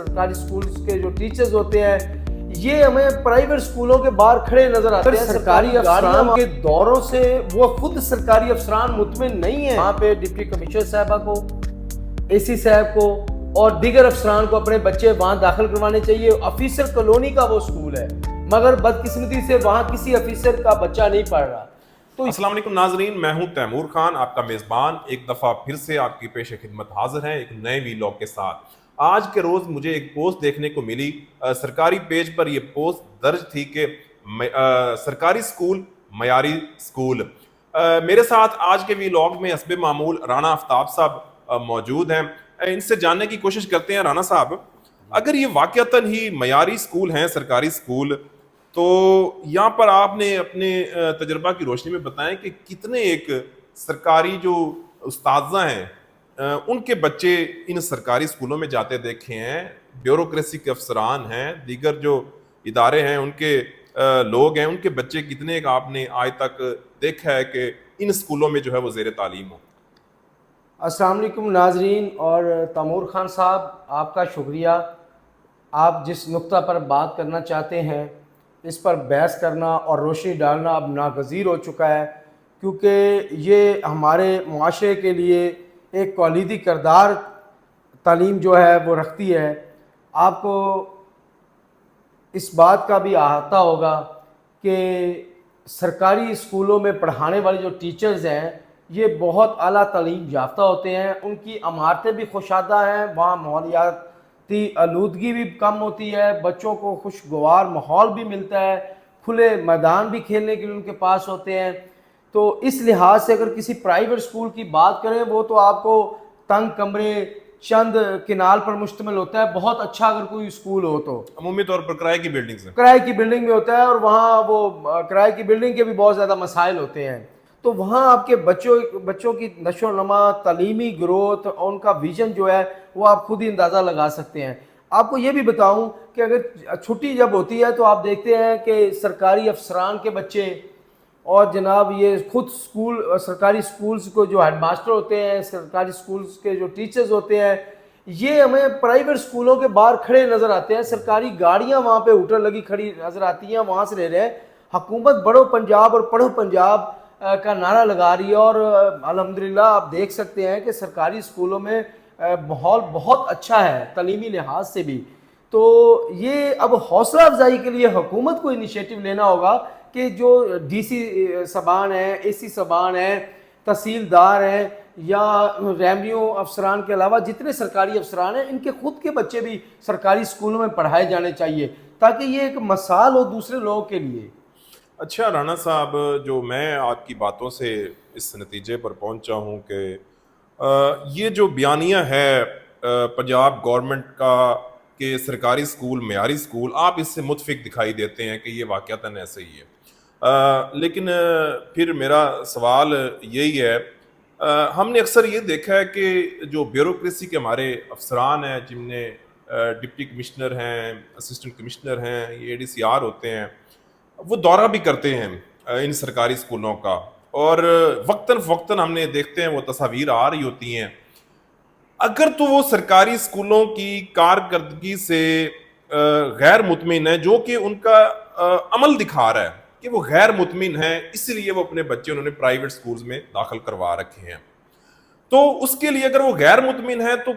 سرکاری اسکولز کے جو ٹیچرز ہوتے ہیں یہ ہمیں پرائیویٹ اسکولوں کے باہر کھڑے نظر آتے ہیں. سرکاری افسران کے دوروں سے وہ خود سرکاری افسران مطمئن نہیں ہیں. وہاں پہ ڈپٹی کمشنر صاحبہ کو, اے سی صاحب کو اور دیگر افسران کو اپنے بچے وہاں داخل کروانے چاہیے. آفیسر کالونی کا وہ اسکول ہے مگر بدقسمتی سے وہاں کسی آفیسر کا بچہ نہیں پڑھ رہا. السلام علیکم ناظرین, میں ہوں تیمور خان, آپ کا میزبان. ایک دفعہ پھر سے آپ کی پیش خدمت حاضر ہیں ایک نئے ویلاگ کے ساتھ. آج کے روز مجھے ایک پوسٹ دیکھنے کو ملی, سرکاری پیج پر یہ پوسٹ درج تھی کہ سرکاری اسکول معیاری اسکول. میرے ساتھ آج کے ویلاگ میں حسب معمول رانا آفتاب صاحب موجود ہیں. ان سے جاننے کی کوشش کرتے ہیں. رانا صاحب, اگر یہ واقعتاً ہی معیاری اسکول ہیں, سرکاری اسکول, تو یہاں پر آپ نے اپنے تجربہ کی روشنی میں بتائیں کہ کتنے ایک سرکاری جو اساتذہ ہیں ان کے بچے ان سرکاری اسکولوں میں جاتے دیکھے ہیں, بیوروکریسی کے افسران ہیں, دیگر جو ادارے ہیں ان کے لوگ ہیں, ان کے بچے کتنے ایک آپ نے آج تک دیکھا ہے کہ ان اسکولوں میں جو ہے وہ زیر تعلیم ہو؟ السلام علیکم ناظرین اور تیمور خان صاحب, آپ کا شکریہ. آپ جس نقطہ پر بات کرنا چاہتے ہیں اس پر بحث کرنا اور روشنی ڈالنا اب ناگزیر ہو چکا ہے, کیونکہ یہ ہمارے معاشرے کے لیے ایک کلیدی کردار تعلیم جو ہے وہ رکھتی ہے. آپ کو اس بات کا بھی احاطہ ہوگا کہ سرکاری اسکولوں میں پڑھانے والے جو ٹیچرز ہیں یہ بہت اعلیٰ تعلیم یافتہ ہوتے ہیں, ان کی عمارتیں بھی خوشادہ ہیں, وہاں ماحولیاتی آلودگی بھی کم ہوتی ہے, بچوں کو خوشگوار ماحول بھی ملتا ہے, کھلے میدان بھی کھیلنے کے لیے ان کے پاس ہوتے ہیں. تو اس لحاظ سے اگر کسی پرائیویٹ اسکول کی بات کریں وہ تو آپ کو تنگ کمرے, چند کنال پر مشتمل ہوتا ہے. بہت اچھا اگر کوئی اسکول ہو تو عمومی طور پر کرائے کی بلڈنگ سے, کرائے کی بلڈنگ میں ہوتا ہے, اور وہاں وہ کرائے کی بلڈنگ کے بھی بہت زیادہ مسائل ہوتے ہیں. تو وہاں آپ کے بچوں کی نشو و نما, تعلیمی گروتھ اور ان کا ویژن جو ہے وہ آپ خود ہی اندازہ لگا سکتے ہیں. آپ کو یہ بھی بتاؤں کہ اگر چھٹی جب ہوتی ہے تو آپ دیکھتے ہیں کہ سرکاری افسران کے بچے اور جناب یہ خود سرکاری اسکولز کو جو ہیڈ ماسٹر ہوتے ہیں, سرکاری اسکولز کے جو ٹیچرز ہوتے ہیں, یہ ہمیں پرائیویٹ اسکولوں کے باہر کھڑے نظر آتے ہیں. سرکاری گاڑیاں وہاں پہ ہوٹل لگی کھڑی نظر آتی ہیں, وہاں سے لے رہے ہیں. حکومت بڑھو پنجاب اور پڑھو پنجاب کا نعرہ لگا رہی ہے, اور الحمدللہ آپ دیکھ سکتے ہیں کہ سرکاری اسکولوں میں ماحول بہت اچھا ہے تعلیمی لحاظ سے بھی. تو یہ اب حوصلہ افزائی کے لیے حکومت کو انیشیٹو لینا ہوگا کہ جو ڈی سی صاحبان ہیں, اے سی صاحبان ہیں, تحصیلدار ہیں یا ریونیو افسران کے علاوہ جتنے سرکاری افسران ہیں, ان کے خود کے بچے بھی سرکاری اسکولوں میں پڑھائے جانے چاہیے تاکہ یہ ایک مثال ہو دوسرے لوگوں کے لیے. اچھا رانا صاحب, جو میں آپ کی باتوں سے اس نتیجے پر پہنچا ہوں کہ یہ جو بیانیہ ہے پنجاب گورنمنٹ کا کہ سرکاری اسکول معیاری اسکول, آپ اس سے متفق دکھائی دیتے ہیں کہ یہ واقعتاً ایسے ہی ہے. لیکن پھر میرا سوال یہی ہے, ہم نے اکثر یہ دیکھا ہے کہ جو بیوروکریسی کے ہمارے افسران ہیں, جن نے ڈپٹی کمشنر ہیں, اسسٹنٹ کمشنر ہیں, اے ڈی سی آر ہوتے ہیں, وہ دورہ بھی کرتے ہیں ان سرکاری اسکولوں کا, اور وقتاً فوقتاً ہم نے دیکھتے ہیں وہ تصاویر آ رہی ہوتی ہیں. اگر تو وہ سرکاری اسکولوں کی کارکردگی سے غیر مطمئن ہے, جو کہ ان کا عمل دکھا رہا ہے کہ وہ غیر مطمئن ہیں, اس لیے وہ اپنے بچے انہوں نے پرائیویٹ اسکولز میں داخل کروا رکھے ہیں, تو اس کے لیے اگر وہ غیر مطمئن ہے تو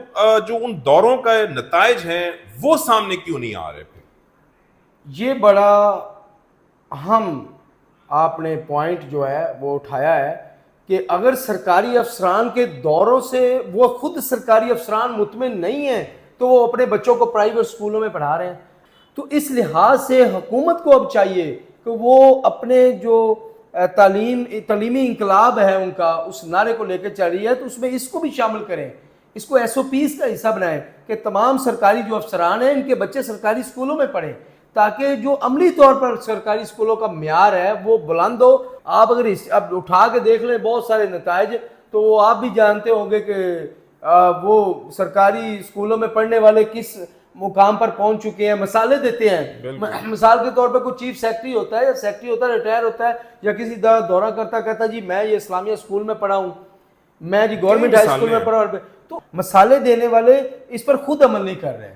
جو ان دوروں کا نتائج ہیں وہ سامنے کیوں نہیں آ رہے؟ پھر یہ بڑا اہم آپ نے پوائنٹ جو ہے وہ اٹھایا ہے کہ اگر سرکاری افسران کے دوروں سے وہ خود سرکاری افسران مطمئن نہیں ہیں تو وہ اپنے بچوں کو پرائیویٹ اسکولوں میں پڑھا رہے ہیں. تو اس لحاظ سے حکومت کو اب چاہیے کہ وہ اپنے جو تعلیمی انقلاب ہے ان کا, اس نعرے کو لے کے چل رہی ہے, تو اس میں اس کو بھی شامل کریں, اس کو ایس او پیز کا حصہ بنائیں کہ تمام سرکاری جو افسران ہیں ان کے بچے سرکاری اسکولوں میں پڑھیں, تاکہ جو عملی طور پر سرکاری اسکولوں کا معیار ہے وہ بلند ہو. آپ اگر اب اٹھا کے دیکھ لیں بہت سارے نتائج, تو وہ آپ بھی جانتے ہوں گے کہ وہ سرکاری اسکولوں میں پڑھنے والے کس مقام پر پہنچ چکے ہیں. مثالیں دیتے ہیں, مثال کے طور پہ کوئی چیف سیکرٹری ہوتا ہے یا سیکرٹری ہوتا ہے, ریٹائر ہوتا ہے, یا کسی دورہ کرتا کہتا جی میں یہ اسلامیہ اسکول میں پڑھا ہوں, میں جی گورنمنٹ ہائی اسکول میں پڑھا. تو مثالیں دینے والے اس پر خود عمل نہیں کر رہے ہیں.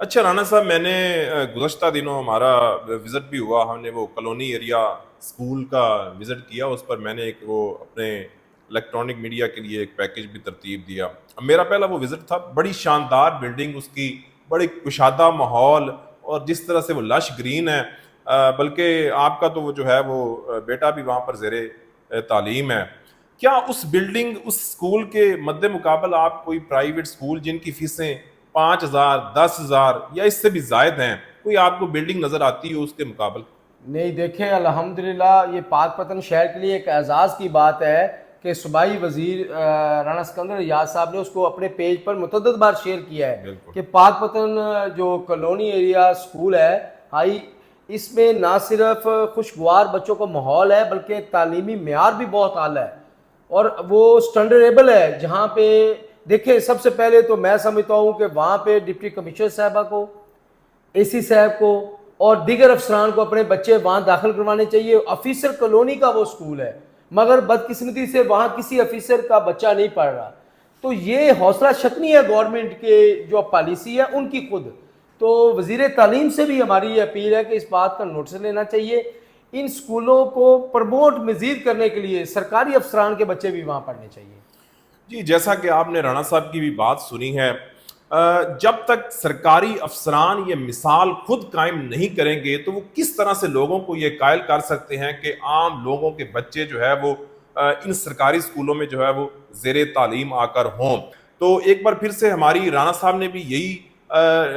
اچھا رانا صاحب، میں نے گزشتہ دنوں ہمارا وزٹ بھی ہوا، ہم نے وہ کالونی ایریا اسکول کا وزٹ کیا، اس پر میں نے ایک وہ اپنے الیکٹرانک میڈیا کے لیے ایک پیکج بھی ترتیب دیا. اب میرا پہلا وہ وزٹ تھا، بڑی شاندار بلڈنگ اس کی، بڑی کشادہ ماحول، اور جس طرح سے وہ لش گرین ہے. بلکہ آپ کا تو وہ جو ہے وہ بیٹا بھی وہاں پر زیر تعلیم ہے. کیا اس بلڈنگ، اس اسکول کے مد مقابل آپ کوئی پرائیویٹ اسکول جن کی فیسیں 5,000 10,000 یا اس سے بھی زائد ہیں، کوئی آپ کو بلڈنگ نظر آتی ہو اس کے مقابل؟ نہیں دیکھیں، الحمدللہ یہ پاک پتن شہر کے لیے ایک اعزاز کی بات ہے کہ صوبائی وزیر رانا سکندر ریاض صاحب نے اس کو اپنے پیج پر متعدد بار شیئر کیا ہے بالکل. کہ پاک پتن جو کالونی ایریا اسکول ہے اس میں نہ صرف خوشگوار بچوں کا ماحول ہے بلکہ تعلیمی معیار بھی بہت اعلیٰ ہے اور وہ اسٹینڈرڈیبل ہے. جہاں پہ دیکھیں، سب سے پہلے تو میں سمجھتا ہوں کہ وہاں پہ ڈپٹی کمشنر صاحبہ کو، اے سی صاحب کو اور دیگر افسران کو اپنے بچے وہاں داخل کروانے چاہیے. آفیسر کالونی کا وہ اسکول ہے مگر بدقسمتی سے وہاں کسی آفیسر کا بچہ نہیں پڑھ رہا. تو یہ حوصلہ شکنی ہے گورنمنٹ کے جو پالیسی ہے ان کی خود. تو وزیر تعلیم سے بھی ہماری یہ اپیل ہے کہ اس بات کا نوٹس لینا چاہیے، ان اسکولوں کو پروموٹ مزید کرنے کے لیے سرکاری افسران کے بچے بھی وہاں پڑھنے چاہیے. جی، جیسا کہ آپ نے رانا صاحب کی بھی بات سنی ہے، جب تک سرکاری افسران یہ مثال خود قائم نہیں کریں گے تو وہ کس طرح سے لوگوں کو یہ قائل کر سکتے ہیں کہ عام لوگوں کے بچے جو ہے وہ ان سرکاری اسکولوں میں جو ہے وہ زیر تعلیم آ کر ہوں. تو ایک بار پھر سے ہماری رانا صاحب نے بھی یہی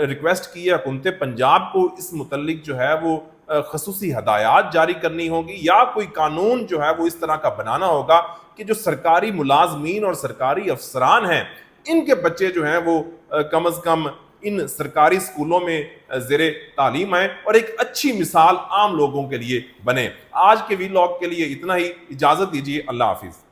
ریکویسٹ کی ہے حکومت پنجاب کو، اس متعلق جو ہے وہ خصوصی ہدایات جاری کرنی ہوگی یا کوئی قانون جو ہے وہ اس طرح کا بنانا ہوگا کہ جو سرکاری ملازمین اور سرکاری افسران ہیں ان کے بچے جو ہیں وہ کم از کم ان سرکاری اسکولوں میں زیر تعلیم آئیں اور ایک اچھی مثال عام لوگوں کے لیے بنے. آج کے وی لاگ کے لیے اتنا ہی، اجازت دیجیے، اللہ حافظ.